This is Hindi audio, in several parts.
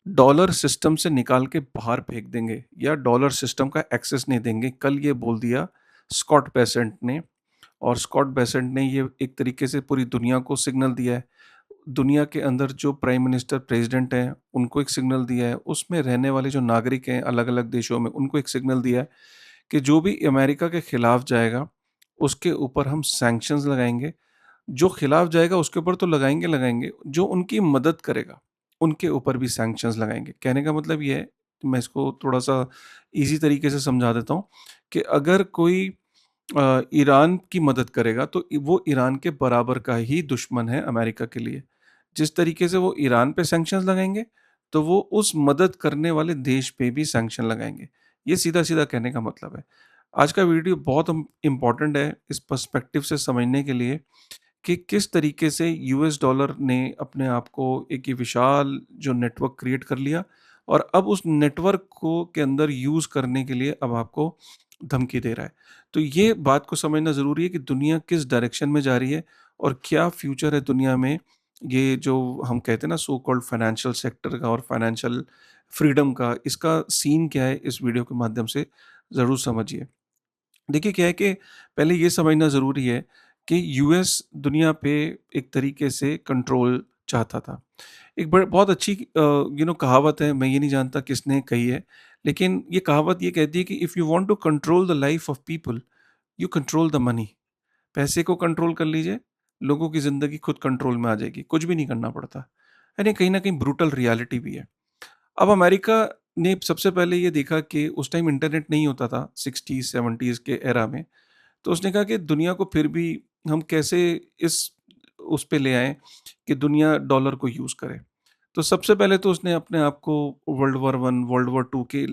डॉलर सिस्टम से निकाल के बाहर फेंक देंगे या डॉलर सिस्टम का एक्सेस नहीं देंगे। कल ये बोल दिया स्कॉट बेसेंट ने, और स्कॉट बेसेंट ने ये एक तरीके से पूरी दुनिया को सिग्नल दिया है। दुनिया के अंदर जो प्राइम मिनिस्टर, प्रेसिडेंट हैं, उनको एक सिग्नल दिया है। उसमें रहने वाले जो नागरिक हैं अलग-अलग देशों में, उनको एक सिग्नल दिया है कि जो भी अमेरिका के खिलाफ जाएगा, उसके ऊपर हम सैंक्शंस लगाएँगे। जो खिलाफ जाएगा उसके ऊपर तो लगाएँगे, लगाएँगे। जो उनकी मदद करेगा, उनके ऊपर भी सैंक्शंस लगाएँगे। कहने का मतलब ये है, मैं इसको थोड़ा-सा ईज़ी तरीके से समझा देता हूँ कि अगर कोई ईरान की मदद करेगा तो वो ईरान के बराबर का ही दुश्मन है अमेरिका के लिए। जिस तरीके से वो ईरान पे सैंक्शंस लगाएँगे, तो वो उस मदद करने वाले देश पे भी सैंक्शन लगाएँगे। ये सीधा-सीधा कहने का मतलब है। आज का वीडियो बहुत इम्पोर्टेंट है इस पर्सपेक्टिव से समझने के लिए कि किस तरीके से यूएस डॉलर ने अपने आप को एक ये विशाल जो नेटवर्क क्रिएट कर लिया, और अब उस नेटवर्क को के अंदर यूज़ करने के लिए अब आपको धमकी दे रहा है। तो ये बात को समझना ज़रूरी है कि दुनिया किस डायरेक्शन में जा रही है और क्या फ्यूचर है दुनिया में। ये जो हम कहते हैं ना सो कॉल्ड फाइनेंशियल सेक्टर का और फाइनेंशियल फ्रीडम का, इसका सीन क्या है, इस वीडियो के माध्यम से ज़रूर समझिए। देखिए क्या है कि पहले ये समझना ज़रूरी है कि यूएस दुनिया पे एक तरीके से कंट्रोल चाहता था। एक बहुत अच्छी कहावत है, मैं ये नहीं जानता किसने कही है, लेकिन ये कहावत ये कहती है कि if you want to control the life of people, you control the money. पैसे को कंट्रोल कर लीजिए, लोगों की ज़िंदगी खुद कंट्रोल में आ जाएगी, कुछ भी नहीं करना पड़ता। यानी कहीं न कहीं ब्रूटल रियलिटी भी है। अब अमेरिका ने सबसे पहले ये देखा कि उस टाइम इंटरनेट नहीं होता था 60s 70s के एरा में। तो उसने कहा कि दुनिया को फिर भी हम कैसे इस उस पे ले आएँ कि दुनिया डॉलर को यूज़ करे। तो सबसे पहले तो उसने अपने आप को वर्ल्ड वॉर 1, वर्ल्ड वॉर 2 के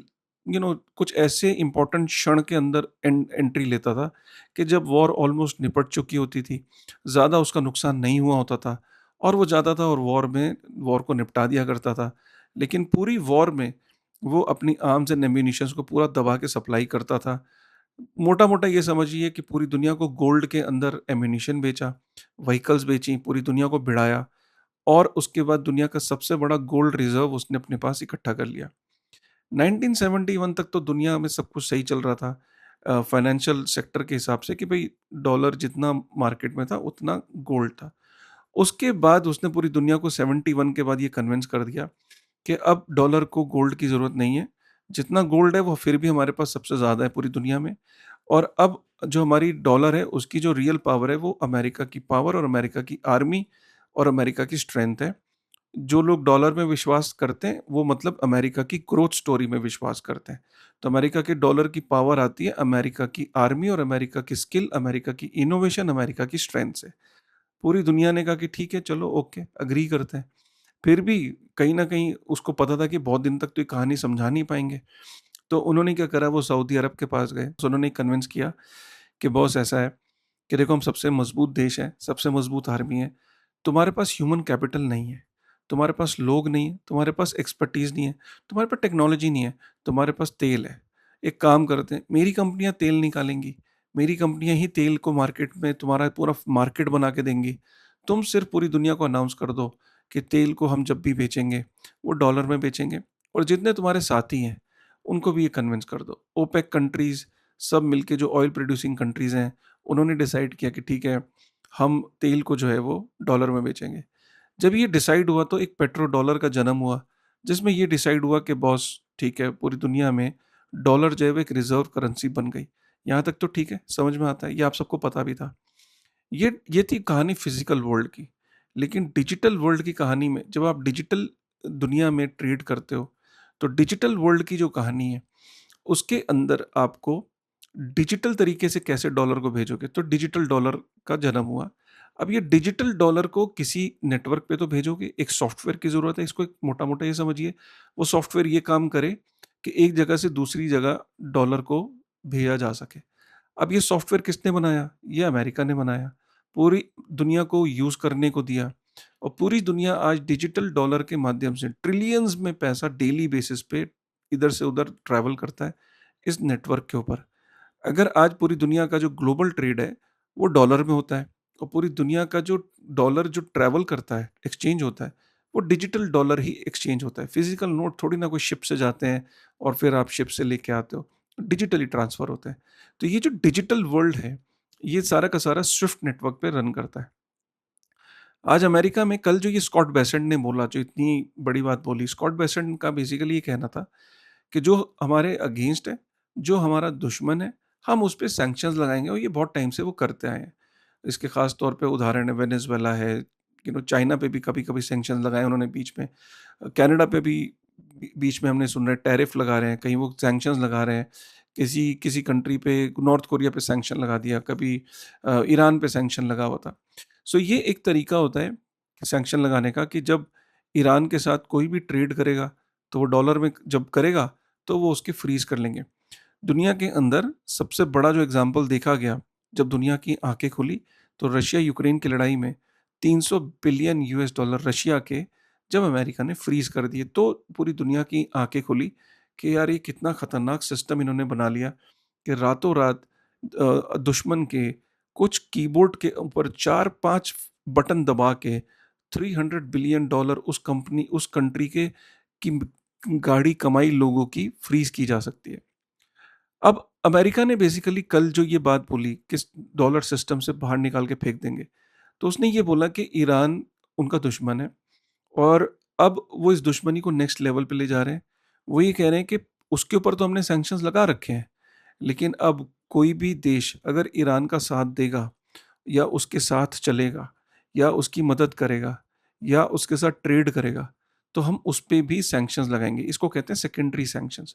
कुछ ऐसे इम्पोर्टेंट क्षण के अंदर एंट्री लेता था कि जब वॉर ऑलमोस्ट निपट चुकी होती थी, ज़्यादा उसका नुकसान नहीं हुआ होता था, और वो जाता था और वॉर को निपटा दिया करता था। लेकिन पूरी वॉर में वो अपनी आर्म्स एंड एम्यूनिशंस को पूरा दबा के सप्लाई करता था। मोटा-मोटा ये समझिए कि पूरी दुनिया को गोल्ड के अंदर एम्यूनिशन बेचा, व्हीकल्स बेची, पूरी दुनिया को भिड़ाया, और उसके बाद दुनिया का सबसे बड़ा गोल्ड रिज़र्व उसने अपने पास इकट्ठा कर लिया। 1971 तक तो दुनिया में सब कुछ सही चल रहा था फाइनेंशियल सेक्टर के हिसाब से कि भई डॉलर जितना मार्केट में था उतना गोल्ड था। उसके बाद उसने पूरी दुनिया को 71 के बाद ये कन्विंस कर दिया कि अब डॉलर को गोल्ड की ज़रूरत नहीं है। जितना गोल्ड है वो फिर भी हमारे पास सबसे ज़्यादा है पूरी दुनिया में, और अब जो हमारी डॉलर है उसकी जो रियल पावर है वो अमेरिका की पावर और अमेरिका की आर्मी और अमेरिका की स्ट्रेंथ है। जो लोग डॉलर में विश्वास करते हैं वो मतलब अमेरिका की ग्रोथ स्टोरी में विश्वास करते हैं। तो अमेरिका के डॉलर की पावर आती है अमेरिका की आर्मी और अमेरिका की स्किल, अमेरिका की इनोवेशन, अमेरिका की स्ट्रेंथ से। पूरी दुनिया ने कहा कि ठीक है चलो ओके, एग्री करते हैं। फिर भी कहीं न कहीं उसको पता था कि बहुत दिन तक तो ये कहानी समझा नहीं पाएँगे। तो उन्होंने क्या करा, वो सऊदी अरब के पास गए। तो उन्होंने कन्विंस किया कि बॉस ऐसा है कि देखो हम सबसे मज़बूत देश हैं, सबसे मज़बूत आर्मी है। तुम्हारे पास ह्यूमन कैपिटल नहीं है, तुम्हारे पास लोग नहीं है, तुम्हारे पास एक्सपर्टीज़ नहीं है, तुम्हारे पास टेक्नोलॉजी नहीं है, तुम्हारे पास तेल है। एक काम करते हैं, मेरी कंपनियाँ तेल निकालेंगी, मेरी कंपनियाँ ही तेल को मार्केट में तुम्हारा पूरा मार्केट बना के देंगी। तुम सिर्फ़ पूरी दुनिया को अनाउंस कर दो कि तेल को हम जब भी बेचेंगे, वो डॉलर में बेचेंगे, और जितने तुम्हारे साथी हैं, उनको भी ये कन्विंस कर दो। ओपेक कंट्रीज़ सब मिलके जो ऑयल प्रोड्यूसिंग कंट्रीज़ हैं, उन्होंने डिसाइड किया कि ठीक है, हम तेल को जो है वो डॉलर में बेचेंगे। जब ये डिसाइड हुआ तो एक पेट्रो डॉलर का जन्म हुआ, जिसमें ये डिसाइड हुआ कि बॉस ठीक है, पूरी दुनिया में डॉलर जो है वो एक रिज़र्व करेंसी बन गई। यहाँ तक तो ठीक है, समझ में आता है, ये आप सबको पता भी था। ये थी कहानी फिज़िकल वर्ल्ड की। लेकिन डिजिटल वर्ल्ड की कहानी में जब आप डिजिटल दुनिया में ट्रेड करते हो, तो डिजिटल वर्ल्ड की जो कहानी है, उसके अंदर आपको डिजिटल तरीके से कैसे डॉलर को भेजोगे, तो डिजिटल डॉलर का जन्म हुआ। अब ये डिजिटल डॉलर को किसी नेटवर्क पे तो भेजोगे, एक सॉफ्टवेयर की ज़रूरत है, इसको एक मोटा-मोटा ये समझिए। वो सॉफ्टवेयर ये काम करे कि एक जगह से दूसरी जगह डॉलर को भेजा जा सके। अब ये सॉफ्टवेयर किसने बनाया? ये अमेरिका ने बनाया। पूरी दुनिया को यूज़ करने को दिया, और पूरी दुनिया आज डिजिटल डॉलर के माध्यम से ट्रिलियंस में पैसा डेली बेसिस पे इधर से उधर ट्रैवल करता है इस नेटवर्क के ऊपर। अगर आज पूरी दुनिया का जो ग्लोबल ट्रेड है, वो डॉलर में होता है, और पूरी दुनिया का जो डॉलर जो ट्रैवल करता है, एक्सचेंज होता है, वो डिजिटल डॉलर ही एक्सचेंज होता है। फिज़िकल नोट थोड़ी ना कोई शिप से जाते हैं और फिर आप शिप से लेके आते हो, डिजिटली ट्रांसफ़र होते हैं। तो ये जो डिजिटल वर्ल्ड है, ये सारा का सारा स्विफ्ट नेटवर्क पे रन करता है। आज अमेरिका में कल जो ये स्कॉट बेसेंट ने बोला, जो इतनी बड़ी बात बोली, स्कॉट बेसेंट का बेसिकली ये कहना था कि जो हमारे अगेंस्ट है, जो हमारा दुश्मन है, हम उस पे सैंक्शंस लगाएँगे और ये बहुत टाइम से वो करते आए हैं। इसके ख़ास तौर पे उदाहरण है वेनेज़ुएला है, चाइना पे भी कभी-कभी सैंक्शंस लगाए उन्होंने बीच में। कनाडा पे भी बीच में हमने सुन रहे हैं टैरिफ लगा रहे हैं, कहीं वो सैंक्शंस लगा रहे हैं। किसी किसी कंट्री पे नॉर्थ कोरिया पे सैंक्शन लगा दिया, कभी ईरान पे सैंक्शन लगा हुआ था। सो ये एक तरीका होता है सैंक्शन लगाने का कि जब ईरान के साथ कोई भी ट्रेड करेगा, तो वो डॉलर में जब करेगा, तो वो उसके फ्रीज़ कर लेंगे। दुनिया के अंदर सबसे बड़ा जो एग्ज़ाम्पल देखा गया, जब दुनिया की आँखें खुली, तो रशिया-यूक्रेन की लड़ाई में 300 बिलियन यूएस डॉलर रशिया के जब अमेरिका ने फ्रीज़ कर दिए, तो पूरी दुनिया की आँखें खुली कि यार ये कितना खतरनाक सिस्टम इन्होंने बना लिया कि रातों-रात दुश्मन के कुछ कीबोर्ड के ऊपर 4-5 बटन दबा के 300 बिलियन डॉलर उस कंट्री के की गाढ़ी कमाई लोगों की फ्रीज़ की जा सकती है। अब अमेरिका ने बेसिकली कल जो ये बात बोली कि डॉलर सिस्टम से बाहर निकाल के फेंक देंगे, तो उसने ये बोला कि ईरान उनका दुश्मन है और अब वो इस दुश्मनी को नेक्स्ट लेवल पे ले जा रहे हैं। वो ये कह रहे हैं कि उसके ऊपर तो हमने सैंक्शंस लगा रखे हैं, लेकिन अब कोई भी देश अगर ईरान का साथ देगा या उसके साथ चलेगा या उसकी मदद करेगा या उसके साथ ट्रेड करेगा, तो हम उस पे भी सैंक्शंस लगाएँगे। इसको कहते हैं सेकेंडरी सैंक्शंस।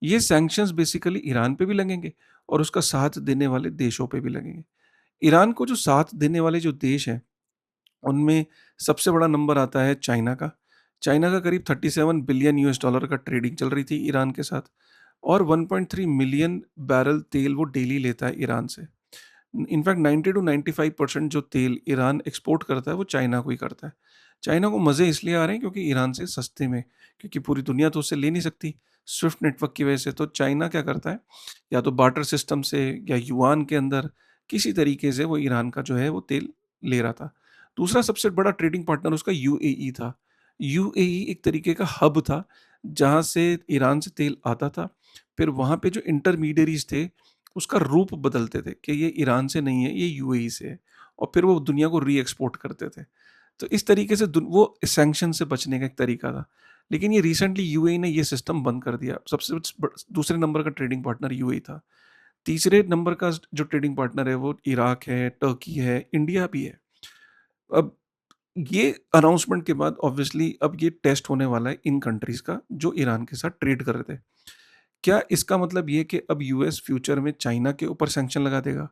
ये सैंक्शंस बेसिकली ईरान पे भी लगेंगे और उसका साथ देने वाले देशों पे भी लगेंगे। ईरान को जो साथ देने वाले जो देश हैं, उनमें सबसे बड़ा नंबर आता है चाइना का। चाइना का करीब 37 बिलियन यूएस डॉलर का ट्रेडिंग चल रही थी ईरान के साथ और 1.3 मिलियन बैरल तेल वो डेली लेता है ईरान से। इनफैक्ट 90 टू 95% जो तेल ईरान एक्सपोर्ट करता है वो चाइना को ही करता है। चाइना को मज़े इसलिए आ रहे हैं क्योंकि ईरान से सस्ते में, क्योंकि पूरी दुनिया तो उससे ले नहीं सकती स्विफ्ट नेटवर्क की वजह से। तो चाइना क्या करता है, या तो बार्टर सिस्टम से या युआन के अंदर किसी तरीके से वो ईरान का जो है वो तेल ले रहा था। दूसरा सबसे बड़ा ट्रेडिंग पार्टनर उसका यूएई था। यूएई एक तरीके का हब था जहाँ से ईरान से तेल आता था। फिर वहाँ पे जो इंटरमीडियरीज़ थे उसका रूप बदलते थे कि ये ईरान से नहीं है, ये यूएई से है और फिर वो दुनिया को री-एक्सपोर्ट करते थे। तो इस तरीके से दुन वो सैंक्शन से बचने का एक तरीका था। लेकिन ये रिसेंटली यूएई ने ये सिस्टम बंद कर दिया। सबसे दूसरे नंबर का ट्रेडिंग पार्टनर यूएई था। तीसरे नंबर का जो ट्रेडिंग पार्टनर है वो इराक है, टर्की है, इंडिया भी है। अब ये अनाउंसमेंट के बाद ऑब्वियसली अब ये टेस्ट होने वाला है इन कंट्रीज़ का जो ईरान के साथ ट्रेड कर रहे थे। क्या इसका मतलब ये है कि अब यूएस फ्यूचर में चाइना के ऊपर सैंक्शन लगा देगा?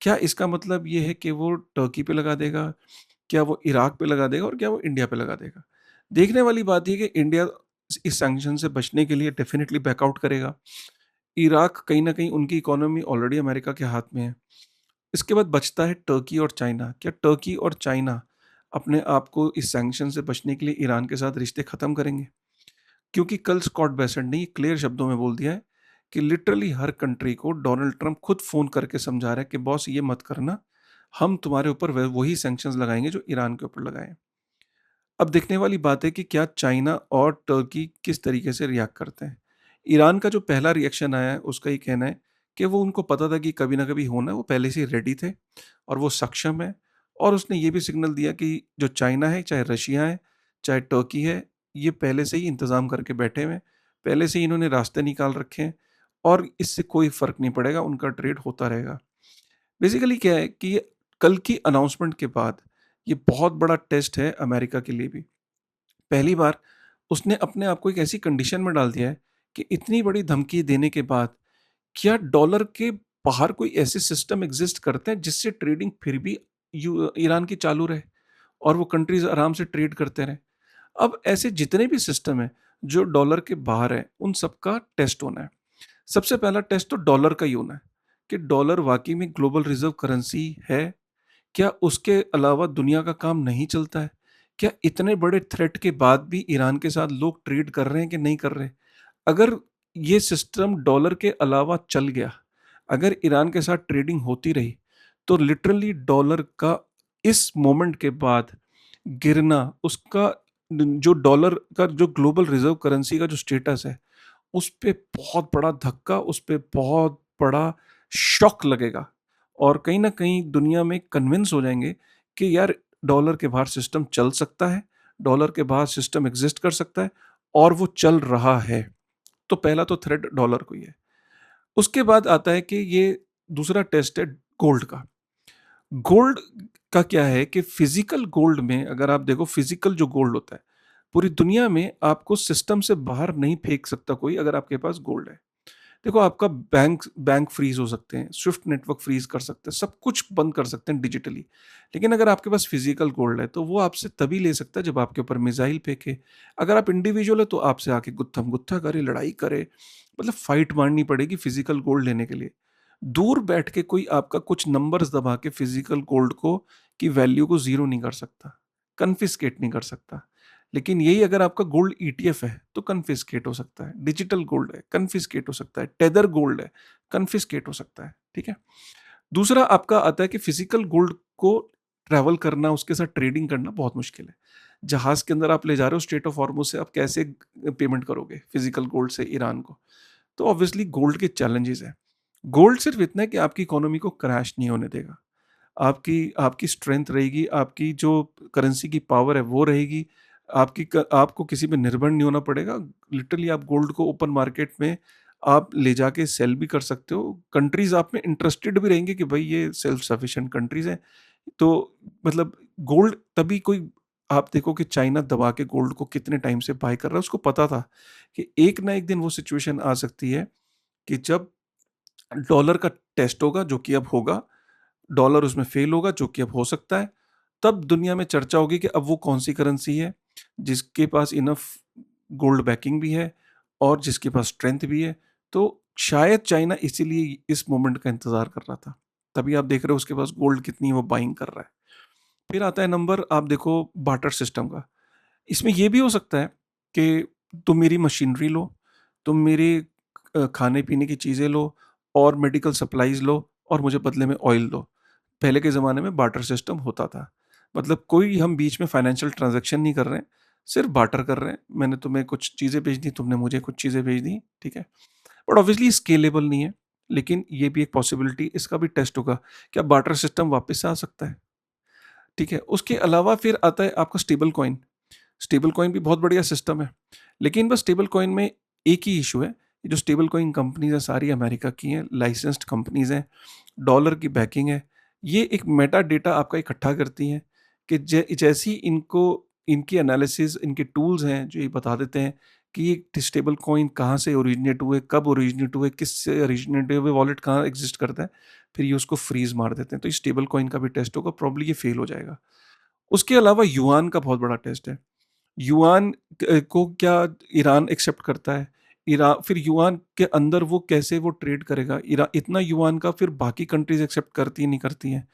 क्या इसका मतलब ये है कि वो टर्की पे लगा देगा? क्या वो इराक पे लगा देगा और क्या वो इंडिया पे लगा देगा? देखने वाली बात ये है कि इंडिया इस सैंक्शन से बचने के लिए डेफ़िनिटली बैकआउट करेगा। इराक कहीं न कहीं उनकी इकोनॉमी ऑलरेडी अमेरिका के हाथ में है। इसके बाद बचता है टर्की और चाइना। क्या टर्की और चाइना अपने आप को इस सैंक्शन से बचने के लिए ईरान के साथ रिश्ते ख़त्म करेंगे? क्योंकि कल स्कॉट बेसेंट ने ये क्लियर शब्दों में बोल दिया है कि लिटरली हर कंट्री को डोनाल्ड ट्रंप खुद फ़ोन करके समझा रहा है कि बॉस ये मत करना, हम तुम्हारे ऊपर वही सैंक्शंस लगाएँगे जो ईरान के ऊपर लगाए हैं। अब देखने वाली बात है कि क्या चाइना और टर्की किस तरीके से रिएक्ट करते हैं। ईरान का जो पहला रिएक्शन आया है उसका ये कहना है कि वो उनको पता था कि कभी ना कभी होना है, वो पहले से ही रेडी थे और वो सक्षम है और उसने ये भी सिग्नल दिया कि जो चाइना है, चाहे रशिया है, चाहे टर्की है, ये पहले से ही इंतज़ाम करके बैठे हुए हैं। पहले से ही इन्होंने रास्ते निकाल रखे हैं और इससे कोई फ़र्क नहीं पड़ेगा, उनका ट्रेड होता रहेगा। बेसिकली क्या है कि ये कल की अनाउंसमेंट के बाद ये बहुत बड़ा टेस्ट है अमेरिका के लिए भी। पहली बार उसने अपने आप को एक ऐसी कंडीशन में डाल दिया है कि इतनी बड़ी धमकी देने के बाद क्या डॉलर के बाहर कोई ऐसे सिस्टम एग्जिस्ट करते हैं जिससे ट्रेडिंग फिर भी ईरान की चालू रहे और वो कंट्रीज आराम से ट्रेड करते रहें। अब ऐसे जितने भी सिस्टम हैं जो डॉलर के बाहर हैं उन सबका टेस्ट होना है। सबसे पहला टेस्ट तो डॉलर का ही होना है कि डॉलर वाकई में ग्लोबल रिजर्व करेंसी है। क्या उसके अलावा दुनिया का काम नहीं चलता है? क्या इतने बड़े थ्रेट के बाद भी ईरान के साथ लोग ट्रेड कर रहे हैं कि नहीं कर रहे? अगर ये सिस्टम डॉलर के अलावा चल गया, अगर ईरान के साथ ट्रेडिंग होती रही, तो लिटरली डॉलर का इस मोमेंट के बाद गिरना, उसका जो डॉलर का जो ग्लोबल रिज़र्व करेंसी का जो स्टेटस है, उस पे बहुत बड़ा धक्का, उस पे बहुत बड़ा शॉक लगेगा और कहीं न कहीं दुनिया में कन्विंस हो जाएँगे कि यार डॉलर के बाहर सिस्टम चल सकता है, डॉलर के बाहर सिस्टम एग्ज़िस्ट कर सकता है और वो चल रहा है। तो पहला तो थ्रेट डॉलर को ही है। उसके बाद आता है कि ये दूसरा टेस्ट है गोल्ड का। गोल्ड का क्या है कि फिजिकल गोल्ड में अगर आप देखो फिजिकल जो गोल्ड होता है, पूरी दुनिया में आपको सिस्टम से बाहर नहीं फेंक सकता कोई अगर आपके पास गोल्ड है। देखो आपका बैंक बैंक फ्रीज़ हो सकते हैं, स्विफ्ट नेटवर्क फ्रीज़ कर सकते हैं, सब कुछ बंद कर सकते हैं डिजिटली। लेकिन अगर आपके पास फिजिकल गोल्ड है, तो वो आपसे तभी ले सकता है जब आपके ऊपर मिसाइल फेंके। अगर आप इंडिविजुअल है तो आपसे आके गुत्थम-गुत्था करे, लड़ाई करे, मतलब फाइट मारनी पड़ेगी फिजिकल गोल्ड लेने के लिए। दूर बैठ के कोई आपका कुछ नंबर्स दबा के फिजिकल गोल्ड को की वैल्यू को ज़ीरो नहीं कर सकता, कन्फिस्केट नहीं कर सकता। लेकिन यही अगर आपका गोल्ड ईटीएफ है, तो कन्फिस्केट हो सकता है। डिजिटल गोल्ड है, कन्फिस्केट हो सकता है। टेदर गोल्ड है, कन्फिस्केट हो सकता है। ठीक है? दूसरा आपका आता है कि फिजिकल गोल्ड को ट्रैवल करना, उसके साथ ट्रेडिंग करना बहुत मुश्किल है। जहाज़ के अंदर आप ले जा रहे हो स्ट्रेट ऑफ हॉर्मुज़ से, आप कैसे पेमेंट करोगे फिजिकल गोल्ड से ईरान को? तो ऑब्वियसली गोल्ड के चैलेंजेस हैं। गोल्ड सिर्फ इतना है कि आपकी इकोनॉमी को क्रैश नहीं होने देगा। आपकी आपकी स्ट्रेंथ रहेगी, आपकी जो करेंसी की पावर है वो रहेगी, आपको किसी पे निर्भर नहीं होना पड़ेगा। लिटरली आप गोल्ड को ओपन मार्केट में आप ले जाके सेल भी कर सकते हो। कंट्रीज़ आप में इंटरेस्टेड भी रहेंगे कि भाई ये सेल्फ सफिशिएंट कंट्रीज़ हैं। तो मतलब गोल्ड तभी कोई आप देखो कि चाइना दबा के गोल्ड को कितने टाइम से बाय कर रहा है, उसको पता था कि एक ना एक दिन वो सिचुएशन आ सकती है कि जब डॉलर का टेस्ट होगा, जो कि अब होगा, डॉलर उसमें फेल होगा, जो कि अब हो सकता है। तब दुनिया में चर्चा होगी कि अब वो कौन-सी करेंसी है, जिसके पास इनफ गोल्ड बैकिंग भी है और जिसके पास स्ट्रेंथ भी है। तो शायद चाइना इसीलिए इस मोमेंट का इंतज़ार कर रहा था। तभी आप देख रहे हो उसके पास गोल्ड कितनी है, वो बाइंग कर रहा है। फिर आता है नंबर आप देखो बार्टर सिस्टम का। इसमें ये भी हो सकता है कि तुम मेरी मशीनरी लो, तुम मेरे खाने-पीने की चीज़ें लो और मेडिकल सप्लाइज़ लो और मुझे बदले में ऑयल दो। पहले के ज़माने में बार्टर सिस्टम होता था। मतलब कोई हम बीच में फाइनेंशियल ट्रांज़ैक्शन नहीं कर रहे हैं, सिर्फ़ बार्टर कर रहे हैं। मैंने तुम्हें कुछ चीज़ें भेज दी, तुमने मुझे कुछ चीज़ें भेज दी, ठीक है? बट ऑब्वियसली स्केलेबल नहीं है, लेकिन ये भी एक पॉसिबिलिटी इसका भी टेस्ट होगा। क्या बार्टर सिस्टम वापस से आ सकता है? ठीक है? उसके अलावा फिर आता है आपका स्टेबल कॉइन। स्टेबल कॉइन भी बहुत बढ़िया सिस्टम है। लेकिन बस स्टेबल कॉइन में एक ही इश्यू है, ये जो स्टेबल कॉइन कंपनीज़ हैं सारी अमेरिका की हैं, लाइसेंस्ड कंपनीज़ हैं, डॉलर की बैकिंग है। ये एक मेटा डेटा आपका इकट्ठा करती हैं कि जैसी इनको इनकी एनालिसिस, इनके टूल्स हैं जो ये बता देते हैं कि ये स्टेबल कॉइन कहाँ से ओरिजिनेट हुए, कब ओरिजिनेट हुए, किससे ओरिजिनेट हुए, वॉलेट कहाँ एक्ज़िस्ट करता है, फिर ये उसको फ्रीज़ मार देते हैं। तो ये स्टेबल कॉइन का भी टेस्ट होगा, प्रोबब्ली ये फेल हो जाएगा। उसके अलावा युआन का बहुत बड़ा टेस्ट है। युआन को क्या ईरान एक्सेप्ट करता है? फिर युआन के अंदर वो कैसे वो ट्रेड करेगा? इतना युआन का फिर बाकी कंट्रीज़ एक्सेप्ट करती हैं, नहीं करती हैं,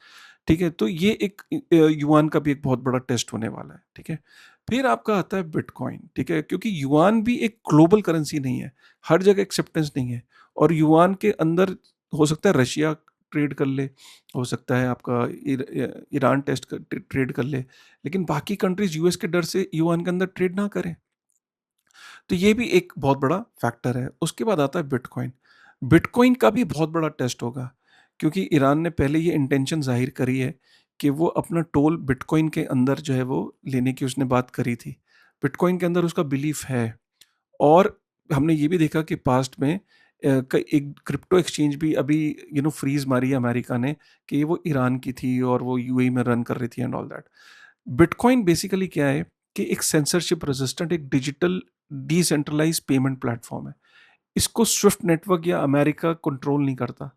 ठीक है? तो ये एक युआन का भी एक बहुत बड़ा टेस्ट होने वाला है, ठीक है? फिर आपका आता है बिटकॉइन, ठीक है? क्योंकि युआन भी एक ग्लोबल करेंसी नहीं है, हर जगह एक्सेप्टेंस नहीं है और युआन के अंदर हो सकता है रशिया ट्रेड कर ले, हो सकता है आपका ईरान ट्रेड कर ले, लेकिन बाकी कंट्रीज़ यूएस के डर से युआन के अंदर ट्रेड ना करें। तो ये भी एक बहुत बड़ा फैक्टर है। उसके बाद आता है बिटकॉइन। बिटकॉइन का भी बहुत बड़ा टेस्ट होगा, क्योंकि ईरान ने पहले ये इंटेंशन ज़ाहिर करी है कि वो अपना टोल बिटकॉइन के अंदर जो है वो लेने की उसने बात करी थी। बिटकॉइन के अंदर उसका बिलीफ है और हमने ये भी देखा कि पास्ट में एक क्रिप्टो एक्सचेंज भी अभी फ्रीज़ मारी है अमेरिका ने कि वो ईरान की थी और वो यूएई में रन कर रही थी and all that. Bitcoin basically क्या है कि एक सेंसरशिप रेजिस्टेंट एक डिजिटल डिसेंट्रलाइज्ड पेमेंट प्लेटफ़ॉर्म है। इसको स्विफ्ट नेटवर्क या अमेरिका कंट्रोल नहीं करता,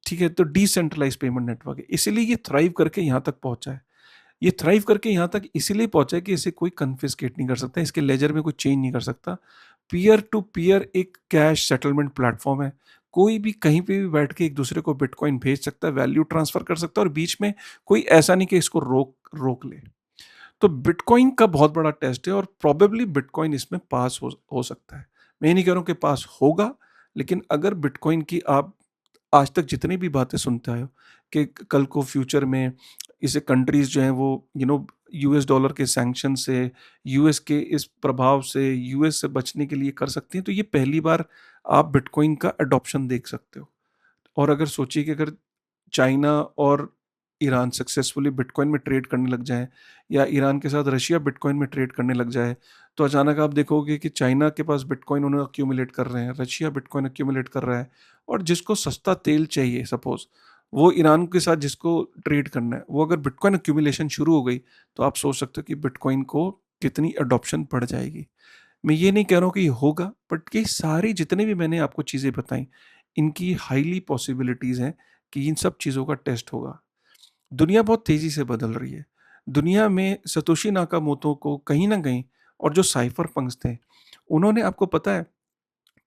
ठीक है? तो डिसेंट्रलाइज्ड पेमेंट नेटवर्क है, इसीलिए ये थ्राइव करके यहाँ तक पहुँचा है। ये थ्राइव करके यहाँ तक इसीलिए पहुँचा है कि इसे कोई कन्फिस्केट नहीं कर सकता, इसके लेजर में कोई चेंज नहीं कर सकता। पीयर टू पीयर एक कैश सेटलमेंट प्लेटफ़ॉर्म है। कोई भी कहीं पे भी बैठ के एक-दूसरे को बिटकॉइन भेज सकता है, वैल्यू ट्रांसफ़र कर सकता है और बीच में कोई ऐसा नहीं कि इसको रोक रोक ले। तो बिटकॉइन का बहुत बड़ा टेस्ट है और प्रोबेबली बिटकॉइन इसमें पास हो सकता है। मैं ये नहीं कह रहा हूँ कि पास होगा, लेकिन अगर बिटकॉइन की आप आज तक जितनी भी बातें सुनते आए हो कि कल को फ्यूचर में इसे कंट्रीज़ जो हैं वो यूएस डॉलर के सैंक्शन से, यूएस के इस प्रभाव से, यूएस से बचने के लिए कर सकती हैं, तो ये पहली बार आप बिटकॉइन का एडॉप्शन देख सकते हो। और अगर सोचिए कि अगर चाइना और ईरान सक्सेसफुली बिटकॉइन में ट्रेड करने लग जाएँ या ईरान के साथ रशिया बिटकॉइन में ट्रेड करने लग जाए, तो अचानक आप देखोगे कि चाइना के पास बिटकॉइन उन्हें एक्यूमुलेट कर रहे हैं, रशिया बिटकॉइन एक्यूमुलेट कर रहा है और जिसको सस्ता तेल चाहिए सपोज़, वो ईरान के साथ जिसको ट्रेड करना है, वो अगर बिटकॉइन एक्यूमुलेशन शुरू हो गई, तो आप सोच सकते हो कि बिटकॉइन को कितनी एडॉप्शन बढ़ जाएगी। मैं ये नहीं कह रहा हूँ कि ये होगा, बट ये सारी जितने भी मैंने आपको चीज़ें बताई, इनकी हाईली पॉसिबिलिटीज़ हैं कि इन सब चीज़ों का टेस्ट होगा। दुनिया बहुत तेज़ी से बदल रही है। दुनिया में सतोशी नाकामोटो को कहीं न कहीं और जो साइफ़र पंक्स थे, उन्होंने आपको पता है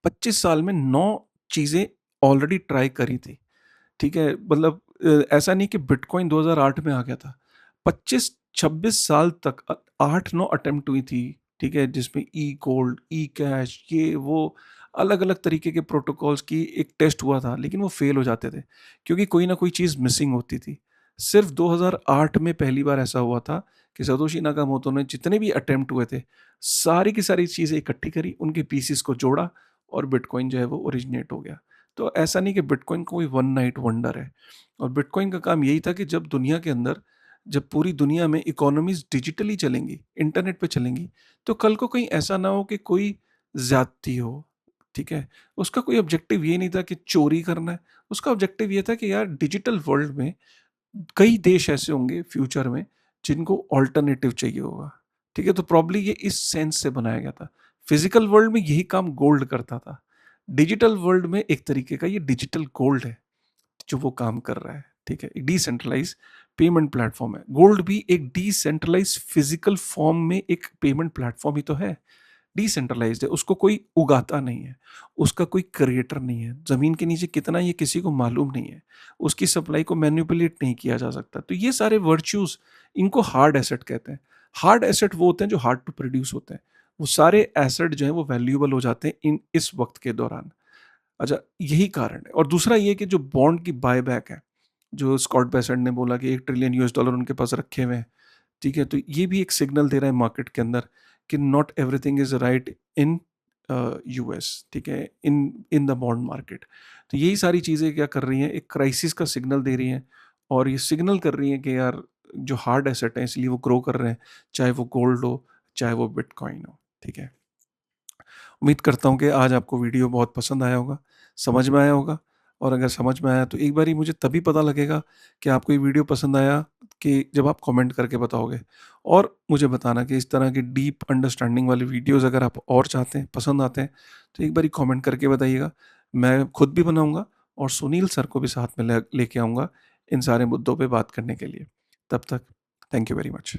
25 साल में 9 चीज़ें ऑलरेडी ट्राई करी थी। ठीक है? मतलब ऐसा नहीं कि बिटकॉइन 2008 में आ गया था। 25-26 साल तक 8-9 अटेम्प्ट हुई थी, ठीक है? जिसमें ई गोल्ड, ई कैश ये वो अलग-अलग तरीके के प्रोटोकॉल्स की एक टेस्ट हुआ था, लेकिन वो फेल हो जाते थे, क्योंकि कोई ना कोई चीज़ मिसिंग होती थी। सिर्फ़ 2008 में पहली बार ऐसा हुआ था कि सतोशी नाकामोटो ने जितने भी अटेम्प्ट हुए थे, सारी की सारी चीज़ें इकट्ठी करी, उनके पीसेस को जोड़ा और बिटकॉइन जो है वो ओरिजिनेट हो गया। तो ऐसा नहीं कि बिटकॉइन कोई वन नाइट वंडर है और बिटकॉइन का काम यही था कि जब दुनिया के अंदर जब पूरी दुनिया में इकोनॉमीज डिजिटली चलेंगी, इंटरनेट पे चलेंगी, तो कल को कहीं ऐसा ना हो कि कोई ज़्यादती हो, ठीक है? उसका कोई ऑब्जेक्टिव ये नहीं था कि चोरी करना है, उसका ऑब्जेक्टिव ये था कि यार डिजिटल वर्ल्ड में कई देश ऐसे होंगे फ्यूचर में जिनको अल्टरनेटिव चाहिए होगा, ठीक है? तो प्रॉब्ली ये इस सेंस से बनाया गया था। फिज़िकल वर्ल्ड में यही काम गोल्ड करता था। डिजिटल वर्ल्ड में एक तरीके का ये डिजिटल गोल्ड है, जो वो काम कर रहा है, ठीक है? डिसेंट्रलाइज़ पेमेंट प्लेटफ़ॉर्म है। गोल्ड भी एक डिसेंट्रलाइज़ फिज़िकल फॉर्म में एक पेमेंट प्लेटफ़ॉर्म ही तो है। डिसेंट्रलाइज़्ड है, उसको कोई उगाता नहीं है, उसका कोई क्रिएटर नहीं है, ज़मीन के नीचे कितना ये किसी को मालूम नहीं है, उसकी सप्लाई को मैनिपुलेट नहीं किया जा सकता। तो ये सारे वर्च्यूज़ इनको हार्ड एसेट कहते हैं। हार्ड एसेट वो होते हैं जो हार्ड टू प्रोड्यूस होते हैं। वो सारे एसेट जो हैं वो वैल्यूएबल हो जाते हैं इस वक़्त के दौरान। अच्छा, यही कारण है और दूसरा ये कि जो बॉन्ड की बायबैक है, जो स्कॉट बेसेंट ने बोला कि $1 ट्रिलियन यूएस उनके पास रखे हुए हैं, ठीक है? तो ये भी एक सिग्नल दे रहा है मार्केट के अंदर कि not everything is right in US, ठीक है? इन इन द बॉन्ड मार्केट। तो यही सारी चीज़ें क्या कर रही हैं, एक क्राइसिस का सिग्नल दे रही हैं और ये सिग्नल कर रही हैं कि यार जो हार्ड एसेट है इसलिए वो ग्रो कर रहे हैं, चाहे वो गोल्ड हो, चाहे वो बिटकॉइन हो, ठीक है? उम्मीद करता हूँ कि आज आपको वीडियो बहुत पसंद आया होगा, समझ में आया होगा और अगर समझ में आया तो एक बारी मुझे तभी पता लगेगा कि आपको ये वीडियो पसंद आया कि जब आप कमेंट करके बताओगे और मुझे बताना कि इस तरह की डीप अंडरस्टैंडिंग वाली वीडियोज़ अगर आप और चाहते हैं, पसंद आते हैं, तो एक बारी कमेंट करके बताइएगा। मैं खुद भी बनाऊँगा और सुनील सर को भी साथ में ले लेके आऊँगा इन सारे मुद्दों पे बात करने के लिए। तब तक थैंक यू वेरी मच।